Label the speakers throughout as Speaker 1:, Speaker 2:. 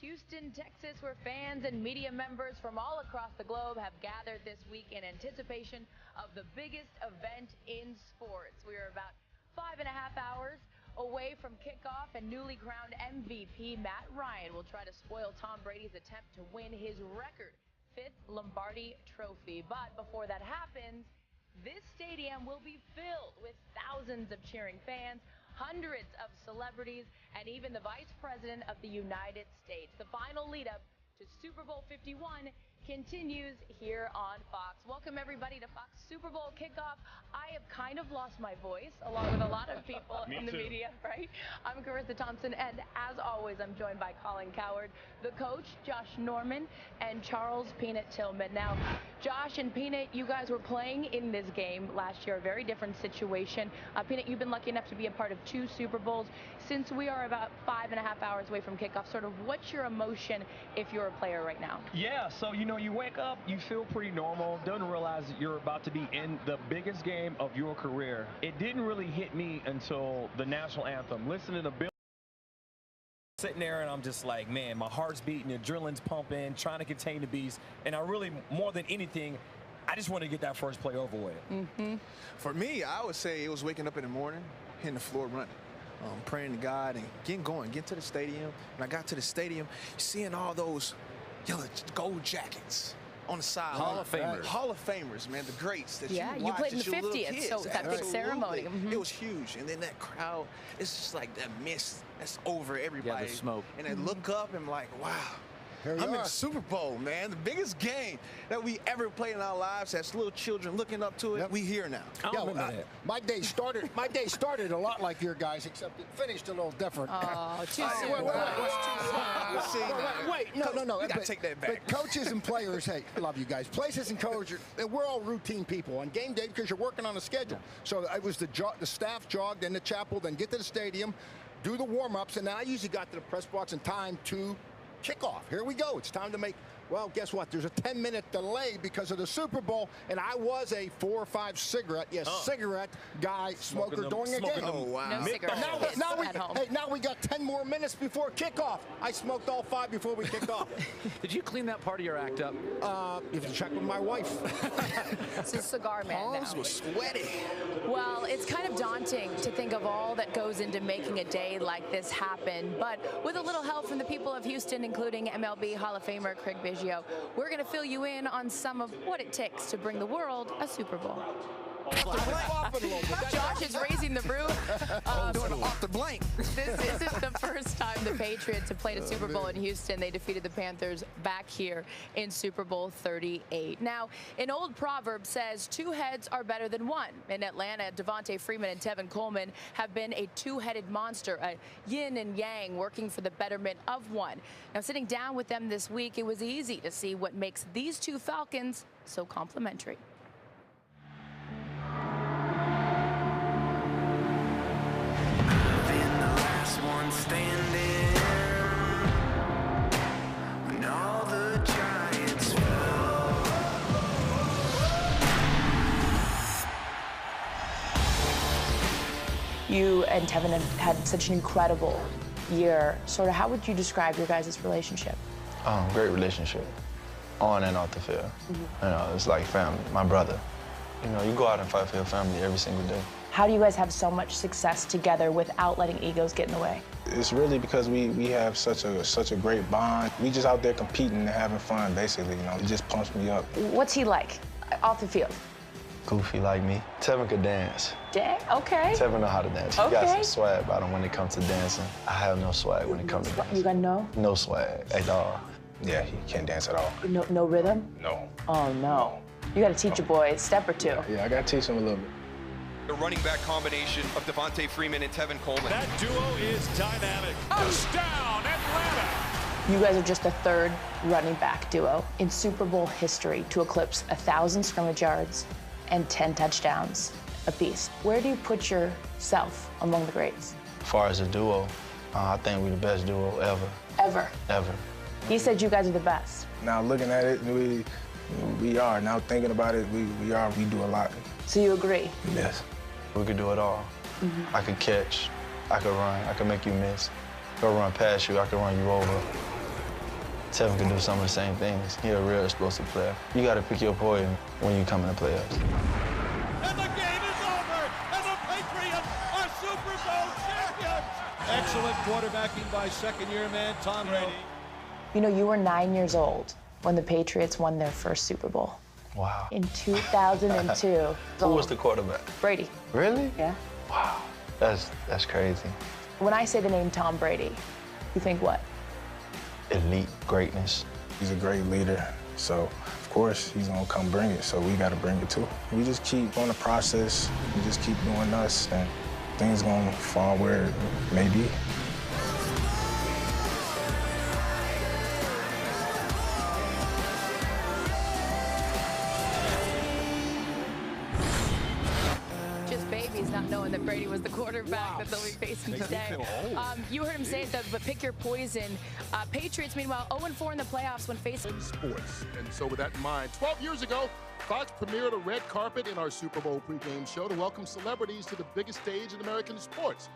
Speaker 1: Houston, Texas, where fans and media members from all across the globe have gathered this week in anticipation of the biggest event in sports. We are about 5.5 hours away from kickoff, and newly crowned MVP Matt Ryan will try to spoil Tom Brady's attempt to win his record 5th Lombardi Trophy. But before that happens, this stadium will be filled with thousands of cheering fans, hundreds of celebrities, and even the Vice President of the United States. The final lead-up to Super Bowl 51 continues here on Fox. Welcome, everybody, to Fox Super Bowl kickoff. I have kind of lost my voice, along with a lot of people in the media, right? I'm Carissa Thompson, and as always, I'm joined by Colin Cowherd, the coach, Josh Norman, and Charles Peanut Tillman. Now, Josh and Peanut, you guys were playing in this game last year, a very different situation. Peanut, you've been lucky enough to be a part of 2 Super Bowls. Since we are about 5.5 hours away from kickoff, sort of what's your emotion if you're a player right now?
Speaker 2: Yeah, so, you wake up, you feel pretty normal, don't realize that you're about to be in the biggest game of your career. It didn't really hit me until the national anthem. Listening to Bill. Sitting there and I'm just like, man, my heart's beating, adrenaline's pumping, trying to contain the beast. And I really, more than anything, I just want to get that first play over with.
Speaker 3: For me, I would say it was waking up in the morning, hitting the floor running. Praying to God and getting going, getting to the stadium. When I got to the stadium, seeing all those gold jackets on the side.
Speaker 4: Hall of Famers.
Speaker 3: Hall of Famers, man, the greats that
Speaker 1: yeah,
Speaker 3: you watch.
Speaker 1: You played in the
Speaker 3: as your
Speaker 1: 50th, so that big ceremony.
Speaker 3: It was huge. And then that crowd, it's just like that mist that's over everybody.
Speaker 4: Yeah, the smoke.
Speaker 3: And I look up and I'm like, wow. I'm in the Super Bowl, man. The biggest game that we ever played in our lives as little children looking up to it. We here now.
Speaker 5: My day started a lot like your guys, except it finished a little different.
Speaker 1: Oh, too soon.
Speaker 5: Wait, no.
Speaker 3: We gotta take that back.
Speaker 5: But coaches and players, hey, I love you guys. Players and coaches, we're all routine people on game day because you're working on a schedule. So it was the staff jogged in the chapel, then get to the stadium, do the warm-ups, and then I usually got to the press box in time to kickoff. Here we go. It's time to make, well, guess what? There's a 10-minute delay because of the Super Bowl, and I was a 4 or 5 cigarette guy, smoker during a game.
Speaker 3: Oh, wow.
Speaker 1: No cigarettes
Speaker 5: now we got 10 more minutes before kickoff. I smoked all 5 before we kicked off.
Speaker 4: Did you clean that part of your act up?
Speaker 5: You have to check with my wife.
Speaker 1: It's a cigar man
Speaker 3: Palms
Speaker 1: now.
Speaker 3: were sweaty.
Speaker 1: Well, it's kind of daunting to think of all that goes into making a day like this happen, but with a little help from the people of Houston, including MLB Hall of Famer Craig Biggio, we're going to fill you in on some of what it takes to bring the world a Super Bowl. Josh is raising the roof.
Speaker 3: Off the blank.
Speaker 1: This isn't the first time the Patriots have played a Super Bowl in Houston. They defeated the Panthers back here in Super Bowl 38. Now, an old proverb says 2 heads are better than 1. In Atlanta, Devontae Freeman and Tevin Coleman have been a 2-headed monster, a yin and yang working for the betterment of one. Now, sitting down with them this week, it was easy to see what makes these 2 Falcons so complementary.
Speaker 6: Standing when all the giants fell.
Speaker 1: You and Tevin have had such an incredible year. Sort of, how would you describe your guys' relationship?
Speaker 7: Great relationship, on and off the field. It's like family, my brother. You go out and fight for your family every single day.
Speaker 1: How do you guys have so much success together without letting egos get in the way?
Speaker 7: It's really because we have such a great bond. We just out there competing and having fun, basically. It just pumps me up.
Speaker 1: What's he like off the field?
Speaker 7: Goofy like me. Tevin could dance.
Speaker 1: Okay.
Speaker 7: Tevin know how to dance. He got some swag about him when it comes to dancing. I have no swag when it comes to dancing.
Speaker 1: You got no?
Speaker 7: No swag at all. Yeah, he can't dance at all.
Speaker 1: No rhythm?
Speaker 7: No.
Speaker 1: Oh, no. You got to teach a boy a step or 2.
Speaker 7: Yeah, I got to teach him a little bit.
Speaker 8: The running back combination of Devontae Freeman and Tevin Coleman.
Speaker 9: That duo is dynamic. Touchdown, Atlanta!
Speaker 1: You guys are just the 3rd running back duo in Super Bowl history to eclipse 1,000 scrimmage yards and 10 touchdowns apiece. Where do you put yourself among the greats?
Speaker 7: As far as a duo, I think we're the best duo ever.
Speaker 1: Ever? He said you guys are the best.
Speaker 7: Now looking at it, we are. Now thinking about it, we are. We do a lot.
Speaker 1: So you agree?
Speaker 7: Yes. We could do it all. I could catch, I could run, I could make you miss. I could run past you, I could run you over. Tevin can do some of the same things. He's a real explosive player. You got to pick your poison when you come in the playoffs.
Speaker 9: And the game is over, and the Patriots are Super Bowl champions. Excellent quarterbacking by second-year man Tom Brady.
Speaker 10: You know, you were 9 years old when the Patriots won their first Super Bowl.
Speaker 7: Wow.
Speaker 10: In 2002.
Speaker 7: Who was the quarterback?
Speaker 10: Brady.
Speaker 7: Really?
Speaker 10: Yeah.
Speaker 7: Wow. That's crazy.
Speaker 10: When I say the name Tom Brady, you think what?
Speaker 7: Elite greatness.
Speaker 11: He's a great leader, so of course he's gonna come bring it, so we gotta bring it too. We just keep on the process, we just keep doing us, and things gonna fall where it may be.
Speaker 1: Just babies not knowing that Brady was the quarterback that they'll be facing today. You heard him say it, though, but pick your poison. Patriots, meanwhile, 0-4 in the playoffs when facing
Speaker 12: sports. And so with that in mind, 12 years ago, Fox premiered a red carpet in our Super Bowl pregame show to welcome celebrities to the biggest stage in American sports.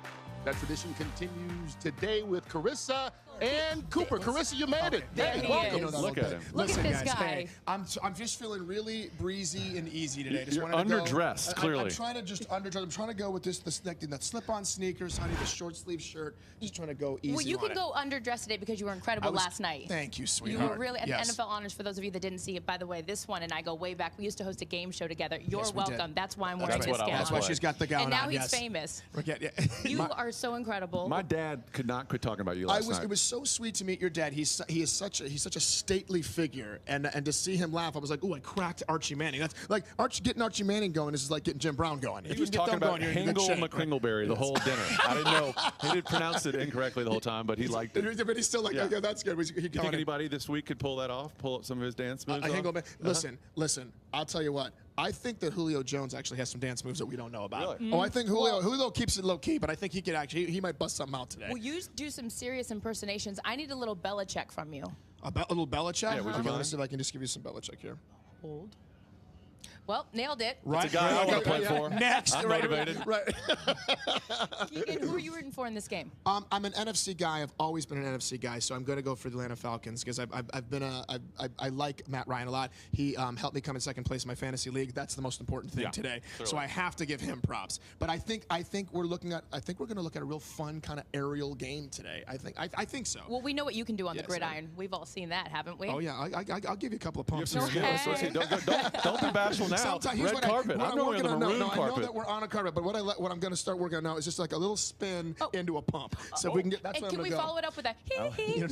Speaker 12: That tradition continues today with Carissa and Cooper. Carissa, you made it.
Speaker 1: There he
Speaker 12: welcome.
Speaker 1: is.
Speaker 9: Look at him.
Speaker 1: Look at this
Speaker 13: guys,
Speaker 1: guy.
Speaker 13: Hey, I'm just feeling really breezy and easy today. Just
Speaker 9: You're
Speaker 13: wanted to
Speaker 9: underdressed,
Speaker 13: go,
Speaker 9: clearly.
Speaker 13: I'm trying to just underdress. I'm trying to go with this that slip-on sneakers, honey, the short sleeve shirt. Just trying to go easy.
Speaker 1: Well, you
Speaker 13: on
Speaker 1: can go underdressed today because you were incredible last night.
Speaker 13: Thank you,
Speaker 1: You
Speaker 13: sweetheart.
Speaker 1: were really at
Speaker 13: Yes.
Speaker 1: the NFL Honors. For those of you that didn't see it, by the way, this one and I go way back. We used to host a game show together. You're
Speaker 13: Yes, we did.
Speaker 1: welcome. That's why I'm wearing
Speaker 9: That's
Speaker 1: this
Speaker 9: what I
Speaker 1: gown.
Speaker 13: That's why she's got the gown
Speaker 1: And now
Speaker 13: on,
Speaker 1: he's
Speaker 13: yes.
Speaker 1: famous.
Speaker 13: Yeah.
Speaker 1: You are so incredible.
Speaker 9: My dad could not quit talking about you last night.
Speaker 13: It was so sweet to meet your dad. He is such a stately figure, and to see him laugh, I was like, ooh, I cracked Archie Manning. That's like getting Archie Manning going is like getting Jim Brown going.
Speaker 9: He was talking about Hingle McCringleberry the whole dinner. I didn't know. He did pronounce it incorrectly the whole time, but he liked it.
Speaker 13: But he's still like, yeah, that's good.
Speaker 9: You think anybody this week could pull that off? Pull up some of his dance moves?
Speaker 13: Listen. I'll tell you what. I think that Julio Jones actually has some dance moves that we don't know about.
Speaker 9: Really?
Speaker 13: Oh, I think Julio keeps it low key, but I think he could actually he might bust something out today.
Speaker 1: Will you do some serious impersonations? I need a little Belichick from you.
Speaker 13: A little Belichick?
Speaker 9: Yeah, would you
Speaker 13: Okay,
Speaker 9: mind?
Speaker 13: let's see if I can just give you some Belichick here.
Speaker 1: Hold. Well, nailed it.
Speaker 13: Right.
Speaker 9: It's a guy I want to play for.
Speaker 13: Next.
Speaker 9: I'm motivated.
Speaker 13: Right.
Speaker 1: Keegan, who are you rooting for in this game?
Speaker 13: I'm an NFC guy. I've always been an NFC guy, so I'm going to go for the Atlanta Falcons because I like Matt Ryan a lot. He helped me come in second place in my fantasy league. That's the most important thing today.
Speaker 9: Clearly.
Speaker 13: So I have to give him props. But I think we're going to look at a real fun kind of aerial game today. I think so.
Speaker 1: Well, we know what you can do on the gridiron. We've all seen that, haven't we?
Speaker 13: Oh yeah, I'll give you a couple of pumps.
Speaker 9: You have some skills.
Speaker 1: Okay.
Speaker 9: Don't be bashful now.
Speaker 13: Sometimes
Speaker 9: Red carpet. I'm normally on the maroon
Speaker 13: I know
Speaker 9: carpet.
Speaker 13: that we're on a carpet, but what I'm going to start working on now is just like a little spin into a pump. So if we can get that's
Speaker 1: And
Speaker 13: what
Speaker 1: can
Speaker 13: I'm
Speaker 1: we
Speaker 13: going to go.
Speaker 1: follow it up with a
Speaker 13: Keegan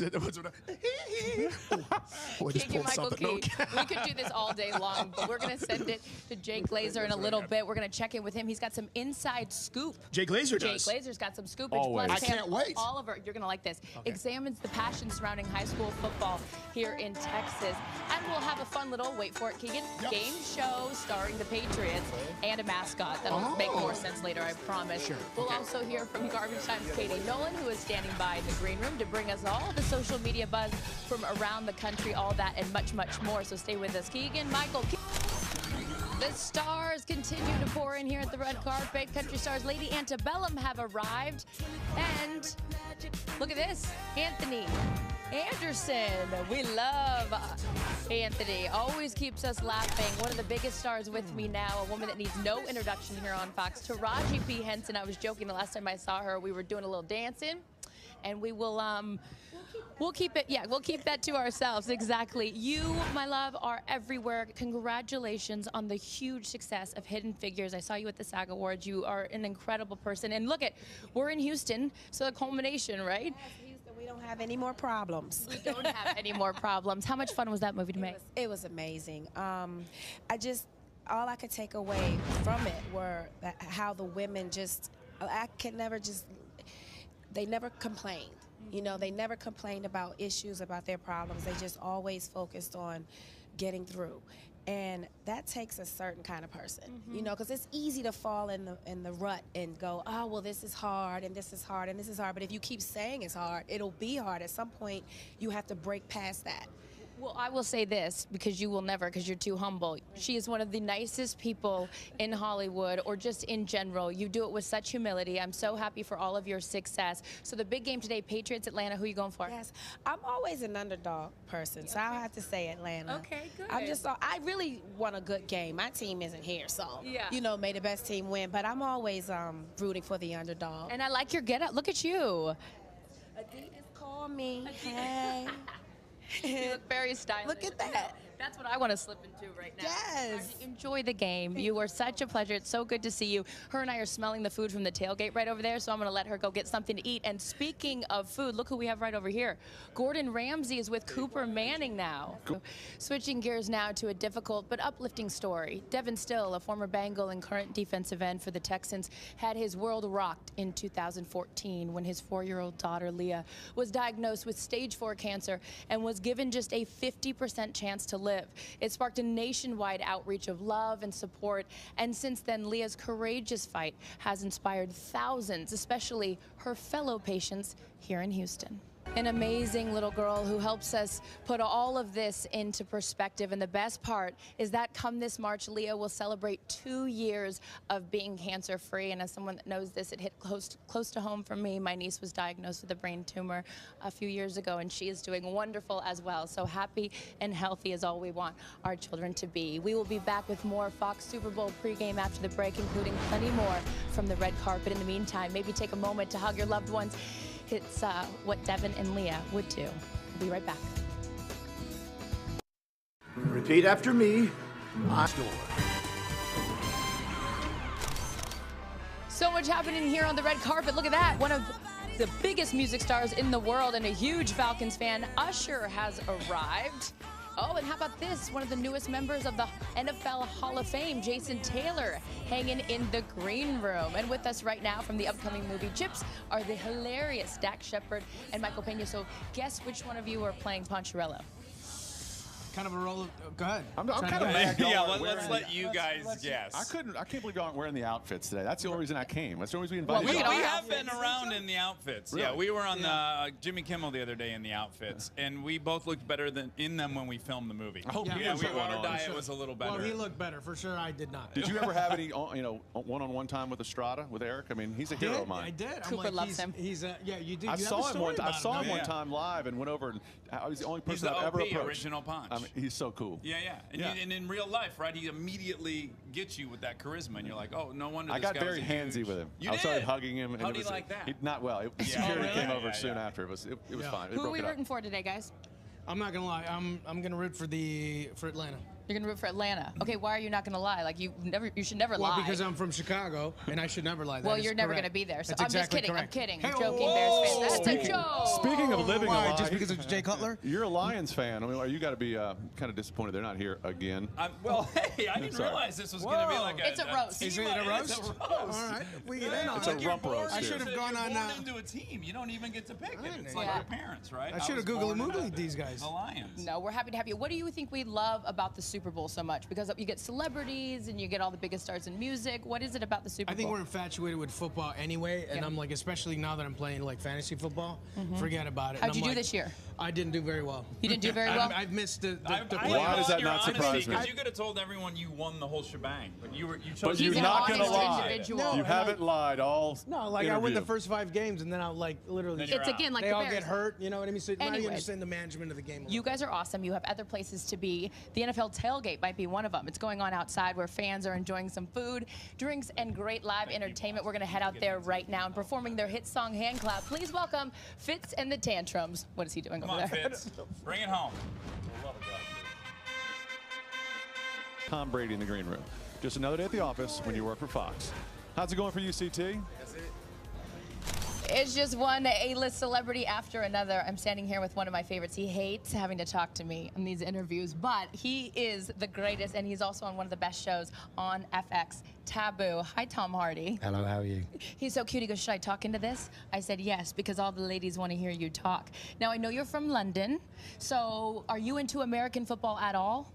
Speaker 1: Michael Key. We could do this all day long, but we're going to send it to Jay Glazer in a little bit. We're going to check in with him. He's got some inside scoop.
Speaker 13: Jay Glazer
Speaker 1: Jay
Speaker 13: does.
Speaker 1: Glazer's got some scoopage.
Speaker 9: Always.
Speaker 1: Plus,
Speaker 13: I can't wait.
Speaker 1: Oliver, you're going to like this. Examines the passion surrounding high school football here in Texas. And we'll have a fun little, wait for it, Keegan, game show starring the Patriots and a mascot. That'll make more sense later, I promise.
Speaker 13: Sure.
Speaker 1: We'll also hear from Garbage Time's Katie Nolan, who is standing by in the green room to bring us all the social media buzz from around the country, all that and much, much more. So stay with us. Keegan, Michael. The stars continue to pour in here at the red carpet. Country stars Lady Antebellum have arrived. And look at this, Anthony Anderson. We love Anthony. Always keeps us laughing. One of the biggest stars with me now, a woman that needs no introduction here on Fox, Taraji P. Henson. I was joking the last time I saw her. We were doing a little dancing. And we will, we'll keep it, we'll keep that to ourselves, exactly. You, my love, are everywhere. Congratulations on the huge success of Hidden Figures. I saw you at the SAG Awards. You are an incredible person. And look we're in Houston, so the culmination, right?
Speaker 14: We don't have any more problems.
Speaker 1: We don't have any more problems. How much fun was that movie to make?
Speaker 14: It was amazing. all I could take away from it were how the women they never complained. You know, they never complained about issues, about their problems. They just always focused on getting through. And that takes a certain kind of person, you know, because it's easy to fall in the rut and go, oh, well, this is hard, and this is hard, and this is hard. But if you keep saying it's hard, it'll be hard. At some point, you have to break past that.
Speaker 10: Well, I will say this, because you will never, because you're too humble. She is one of the nicest people in Hollywood, or just in general. You do it with such humility. I'm so happy for all of your success. So the big game today, Patriots, Atlanta, who are you going for?
Speaker 14: Yes, I'm always an underdog person, so I'll have to say Atlanta.
Speaker 10: Okay, good.
Speaker 14: I really want a good game. My team isn't here, so,
Speaker 10: Yeah.
Speaker 14: you know, may the best team win. But I'm always rooting for the underdog.
Speaker 10: And I like your get-up. Look at you.
Speaker 14: Adidas, call me. Hey.
Speaker 10: You look very stylish.
Speaker 14: Look at that.
Speaker 10: That's what I want to slip into right now.
Speaker 14: Yes.
Speaker 10: Enjoy the game. You are such a pleasure. It's so good to see you. Her and I are smelling the food from the tailgate right over there, so I'm going to let her go get something to eat. And speaking of food, look who we have right over here. Gordon Ramsay is with Cooper Manning now. Switching gears now to a difficult but uplifting story. Devin Still, a former Bengal and current defensive end for the Texans, had his world rocked in 2014 when his 4-year-old daughter, Leah, was diagnosed with stage 4 cancer and was given just a 50% chance to live. It sparked a nationwide outreach of love and support, and since then, Leah's courageous fight has inspired thousands, especially her fellow patients here in Houston. An amazing little girl who helps us put all of this into perspective. And the best part is that come this March, Leah will celebrate 2 years of being cancer-free. And as someone that knows this, it hit close to home for me. My niece was diagnosed with a brain tumor a few years ago, and she is doing wonderful as well. So happy and healthy is all we want our children to be. We will be back with more Fox Super Bowl pregame after the break, including plenty more from the red carpet. In the meantime, maybe take a moment to hug your loved ones. It's what Devin and Leah would do. We'll be right back.
Speaker 15: Repeat after me.
Speaker 10: So much happening here on the red carpet. Look at that. One of the biggest music stars in the world and a huge Falcons fan, Usher, has arrived. Oh, and how about this? One of the newest members of the NFL Hall of Fame, Jason Taylor, hanging in the green room. And with us right now from the upcoming movie Chips are the hilarious Dax Shepard and Michael Pena. So guess which one of you are playing Poncherello?
Speaker 16: Kind of a roll of, go ahead.
Speaker 17: I'm kind of mad.
Speaker 18: Yeah, let's let you guys guess.
Speaker 17: I can't believe you aren't wearing the outfits today. That's the only reason I came. That's the only reason we invited you.
Speaker 18: We have been around in the outfits. Really? Yeah, we were on the Jimmy Kimmel the other day in the outfits, and we both looked better than in them when we filmed the movie.
Speaker 17: I hope
Speaker 18: our diet was a little better.
Speaker 16: Well, he looked better for sure. I did not.
Speaker 17: Did you ever have any, one-on-one time with Estrada, with Eric? I mean, he's a hero of mine.
Speaker 16: I did.
Speaker 10: Cooper loves him.
Speaker 16: He's yeah, you did.
Speaker 17: I saw him one time live and went over, and I was the only person I've ever approached.
Speaker 18: Original Punch.
Speaker 17: I mean, he's so cool.
Speaker 18: Yeah. And in real life, right, he immediately gets you with that charisma, and you're like, oh, no wonder
Speaker 17: I
Speaker 18: this
Speaker 17: got very handsy with him. I started hugging him.
Speaker 18: How do you like that?
Speaker 17: Not well. Security came over soon after. It was fine.
Speaker 10: Who are we rooting for today, guys?
Speaker 16: I'm not gonna lie. I'm gonna root for Atlanta.
Speaker 10: You're gonna root for Atlanta. Okay, why are you not gonna lie? Like you should never lie.
Speaker 16: Well, because I'm from Chicago and I should never lie.
Speaker 10: Well, you're never gonna be there. So I'm just kidding.
Speaker 16: Correct.
Speaker 10: I'm kidding. I'm joking, Bears fans. That's a joke.
Speaker 17: Speaking of living a lie,
Speaker 16: just because it's Jay Cutler.
Speaker 17: You're a Lions fan. I mean, you got to be kind of disappointed they're not here again.
Speaker 18: Well, hey, I didn't realize this was gonna be like
Speaker 10: it's a roast.
Speaker 16: Is it a roast?
Speaker 18: It's a roast.
Speaker 16: All right, we get in on it.
Speaker 17: It's a rump roast.
Speaker 16: I should have gone on
Speaker 18: into a team. You don't even get to pick it. It's like your parents, right?
Speaker 16: I should have Googled and Moogled these guys.
Speaker 18: The Lions.
Speaker 10: No, we're happy to have you. What do you think we love about the Super Bowl so much? Because you get celebrities and you get all the biggest stars in music. What is it about the Super Bowl?
Speaker 16: I think we're infatuated with football anyway, and I'm like, especially now that I'm playing like fantasy football, forget about it.
Speaker 10: How'd you do this year?
Speaker 16: I didn't do very well.
Speaker 10: You didn't do very well?
Speaker 16: I've missed the
Speaker 17: Why does that not surprise me?
Speaker 18: Because you could have told everyone you won the whole shebang, but you chose.
Speaker 17: But you're not gonna lie.
Speaker 10: No,
Speaker 17: you haven't lied all.
Speaker 16: No, like I win the first 5 games, and then I'll like literally.
Speaker 10: It's again like
Speaker 16: they
Speaker 10: the
Speaker 16: all
Speaker 10: Bears.
Speaker 16: get hurt. You know what I mean? So now you
Speaker 10: Anyways,
Speaker 16: understand the management of the game.
Speaker 10: You guys are awesome. You have other places to be. The NFL tailgate might be one of them. It's going on outside where fans are enjoying some food, drinks, and great live entertainment. We're going to head out there right now and performing their hit song Hand Clap. Please welcome Fitz and the Tantrums. What is he doing over there?
Speaker 18: Fitz. Bring it home.
Speaker 17: Tom Brady in the green room. Just another day at the office when you work for Fox. How's it going for you, CT?
Speaker 10: It's just one A-list celebrity after another. I'm standing here with one of my favorites. He hates having to talk to me in these interviews, but he is the greatest, and he's also on one of the best shows on FX, Taboo. Hi, Tom Hardy.
Speaker 19: Hello, how are you?
Speaker 10: He's so cute. He goes, should I talk into this? I said, yes, because all the ladies want to hear you talk. Now, I know you're from London, so are you into American football at all?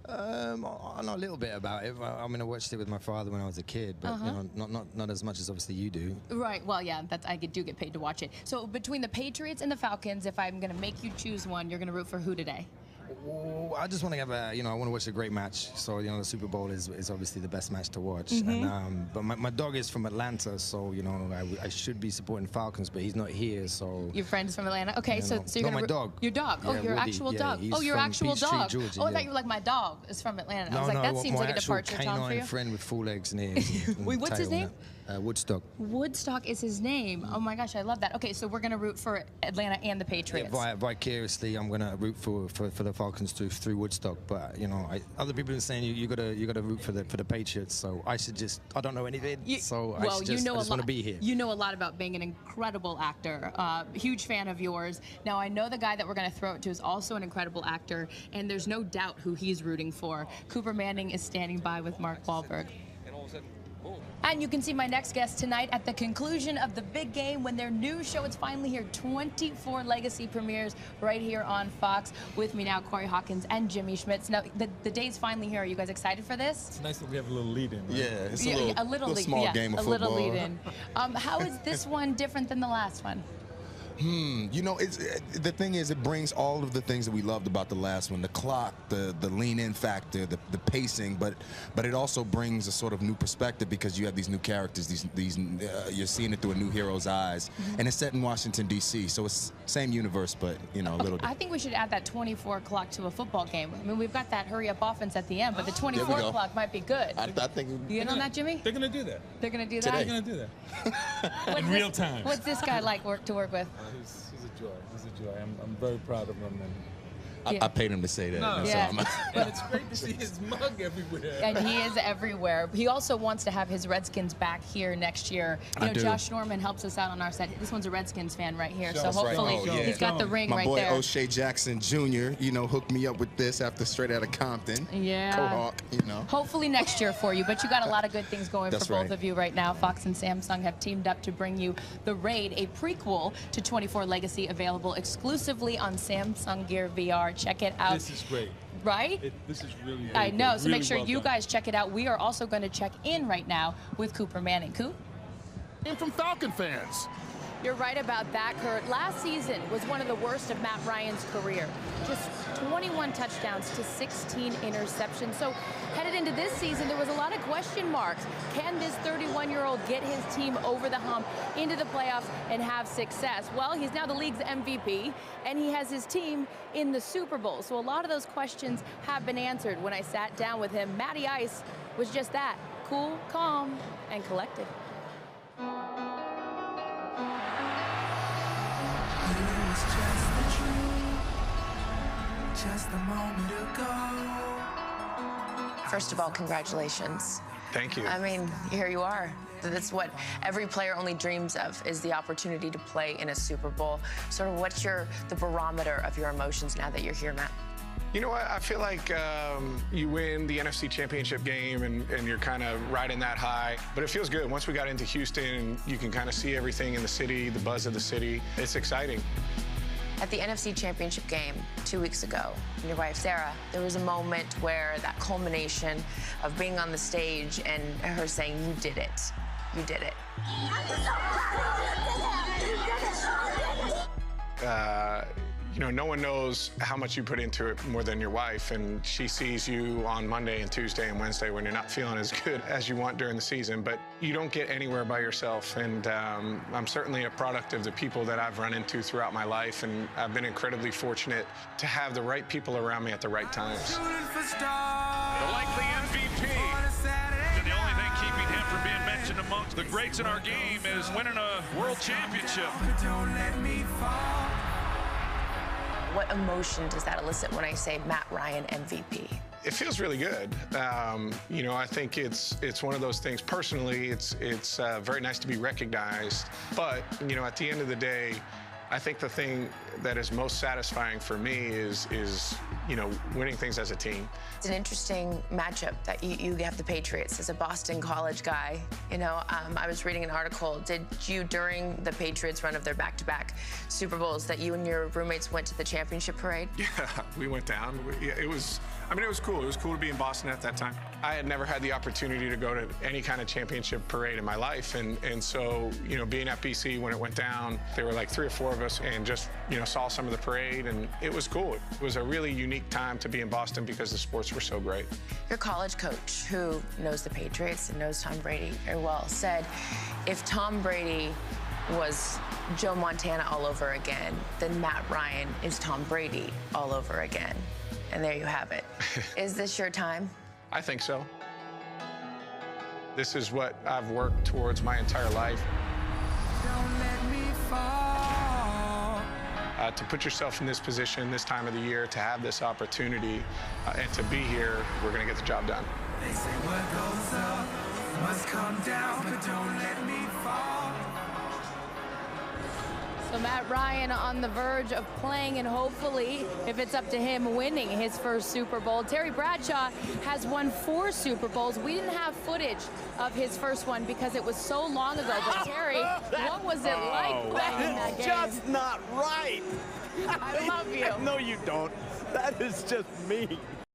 Speaker 19: I know a little bit about it. I mean, I watched it with my father when I was a kid, but you know, not as much as obviously you do.
Speaker 10: Right. Well, yeah, I do get paid to watch it. So between the Patriots and the Falcons, if I'm going to make you choose one, you're going to root for who today?
Speaker 19: I just want to have I want to watch a great match. So, the Super Bowl is obviously the best match to watch. But my dog is from Atlanta, so, I should be supporting Falcons, but he's not here, so.
Speaker 10: Your friend's from Atlanta? Okay, so you're
Speaker 19: my dog.
Speaker 10: Your dog?
Speaker 19: Yeah,
Speaker 10: your
Speaker 19: Woody.
Speaker 10: actual
Speaker 19: Yeah,
Speaker 10: dog?
Speaker 19: he's
Speaker 10: Oh, your
Speaker 19: from
Speaker 10: actual
Speaker 19: Peachtree,
Speaker 10: dog.
Speaker 19: Georgia,
Speaker 10: I
Speaker 19: yeah.
Speaker 10: thought you were like, my dog is from Atlanta. I
Speaker 19: No,
Speaker 10: was like, that
Speaker 19: no,
Speaker 10: seems
Speaker 19: my
Speaker 10: like a
Speaker 19: actual
Speaker 10: departure town for you.
Speaker 19: canine friend with full legs and ears.
Speaker 10: Wait, what's his name?
Speaker 19: Woodstock.
Speaker 10: Woodstock is his name. Oh my gosh, I love that. Okay, so we're gonna root for Atlanta and the Patriots.
Speaker 19: Yeah, vicariously, I'm gonna root for the Falcons through Woodstock. But other people are saying you gotta root for the Patriots. So I don't know anything. I just want to be here.
Speaker 10: You know a lot about being an incredible actor. Huge fan of yours. Now I know the guy that we're gonna throw it to is also an incredible actor, and there's no doubt who he's rooting for. Cooper Manning is standing by with Mark Wahlberg. And you can see my next guest tonight at the conclusion of the big game when their new show, it's finally here, 24 Legacy premieres right here on Fox. With me now, Corey Hawkins and Jimmy Schmitz. Now, the day's finally here. Are you guys excited for this?
Speaker 20: It's nice that we have a little lead-in. Right?
Speaker 21: Yeah, it's a little small game of football.
Speaker 10: A little lead-in. How is this one different than the last one?
Speaker 21: The thing is, it brings all of the things that we loved about the last one: the clock, the lean-in factor, the pacing. But it also brings a sort of new perspective because you have these new characters. You're seeing it through a new hero's eyes, and it's set in Washington D.C. So it's same universe, but a little different.
Speaker 10: I think we should add that 24 clock to a football game. I mean, we've got that hurry-up offense at the end, but the 24 clock might be good.
Speaker 21: I think.
Speaker 10: You in on that, Jimmy?
Speaker 20: They're gonna do that.
Speaker 10: They're gonna do
Speaker 21: Today.
Speaker 10: that.
Speaker 20: They're gonna do that. In real time.
Speaker 10: What's this guy like to work with?
Speaker 20: He's a joy. He's a joy. I'm very proud of him.
Speaker 21: I paid him to say that.
Speaker 20: No,
Speaker 21: yeah.
Speaker 20: And it's great to see his mug everywhere.
Speaker 10: And he is everywhere. He also wants to have his Redskins back here next year. Josh Norman helps us out on our set. This one's a Redskins fan right here, so hopefully he's got the ring right there.
Speaker 21: My boy O'Shea Jackson Jr., hooked me up with this after straight out of Compton.
Speaker 10: Yeah.
Speaker 21: Cohawk,
Speaker 10: Hopefully next year for you, but you got a lot of good things going for both of you right now. Fox and Samsung have teamed up to bring you The Raid, a prequel to 24 Legacy, available exclusively on Samsung Gear VR. Check it out.
Speaker 20: This is great.
Speaker 10: Right?
Speaker 20: This is really, really
Speaker 10: I know,
Speaker 20: good.
Speaker 10: so
Speaker 20: Really
Speaker 10: make sure
Speaker 20: well
Speaker 10: you
Speaker 20: done.
Speaker 10: guys check it out. We are also going to check in right now with Cooper Manning. Coop?
Speaker 12: And from Falcon fans.
Speaker 1: You're right about that, Kurt. Last season was one of the worst of Matt Ryan's career. Just 21 touchdowns to 16 interceptions. So headed into this season, there was a lot of question marks. Can this 31-year-old get his team over the hump into the playoffs and have success? Well, he's now the league's MVP, and he has his team in the Super Bowl. So a lot of those questions have been answered. When I sat down with him, Matty Ice was just that, cool, calm, and collected.
Speaker 6: Just a moment ago.
Speaker 22: First of all, congratulations.
Speaker 23: Thank you.
Speaker 22: I mean, here you are. That's what every player only dreams of, is the opportunity to play in a Super Bowl. Sort of what's the barometer of your emotions now that you're here, Matt?
Speaker 23: You know what? I feel like you win the NFC Championship game and you're kind of riding that high. But it feels good. Once we got into Houston and you can kind of see everything in the city, the buzz of the city, it's exciting.
Speaker 22: At the NFC Championship game 2 weeks ago, and your wife Sarah, there was a moment where that culmination of being on the stage and her saying, "You did it. You did it."
Speaker 23: No one knows how much you put into it more than your wife, and she sees you on Monday and Tuesday and Wednesday when you're not feeling as good as you want during the season, but you don't get anywhere by yourself, and I'm certainly a product of the people that I've run into throughout my life, and I've been incredibly fortunate to have the right people around me at the right times.
Speaker 9: The likely MVP. And the only thing keeping him from being mentioned amongst the greats in our game is winning a world championship.
Speaker 22: What emotion does that elicit when I say Matt Ryan MVP?
Speaker 23: It feels really good. I think it's one of those things. Personally, it's very nice to be recognized. But at the end of the day, I think the thing that is most satisfying for me is winning things as a team.
Speaker 22: It's an interesting matchup that you have the Patriots. As a Boston College guy, I was reading an article. Did you, during the Patriots run of their back-to-back Super Bowls, that you and your roommates went to the championship parade?
Speaker 23: Yeah, we went down. It was cool. It was cool to be in Boston at that time. I had never had the opportunity to go to any kind of championship parade in my life. And so, being at BC when it went down, there were like 3 or 4 of us, and just, saw some of the parade, and it was cool. It was a really unique time to be in Boston because the sports were so great.
Speaker 22: Your college coach, who knows the Patriots and knows Tom Brady very well, said if Tom Brady was Joe Montana all over again, then Matt Ryan is Tom Brady all over again. And there you have it. Is this your time?
Speaker 23: I think so. This is what I've worked towards my entire life.
Speaker 6: Don't let me fall.
Speaker 23: To put yourself in this position this time of the year, to have this opportunity, and to be here, we're going to get the job done.
Speaker 6: They say what goes up must come down, but don't let me fall.
Speaker 10: So Matt Ryan on the verge of playing and hopefully, if it's up to him, winning his first Super Bowl. Terry Bradshaw has won 4 Super Bowls. We didn't have footage of his first one because it was so long ago. But Terry, what was it like playing that game?
Speaker 2: Just not right.
Speaker 10: I love you.
Speaker 2: No, you don't. That is just me.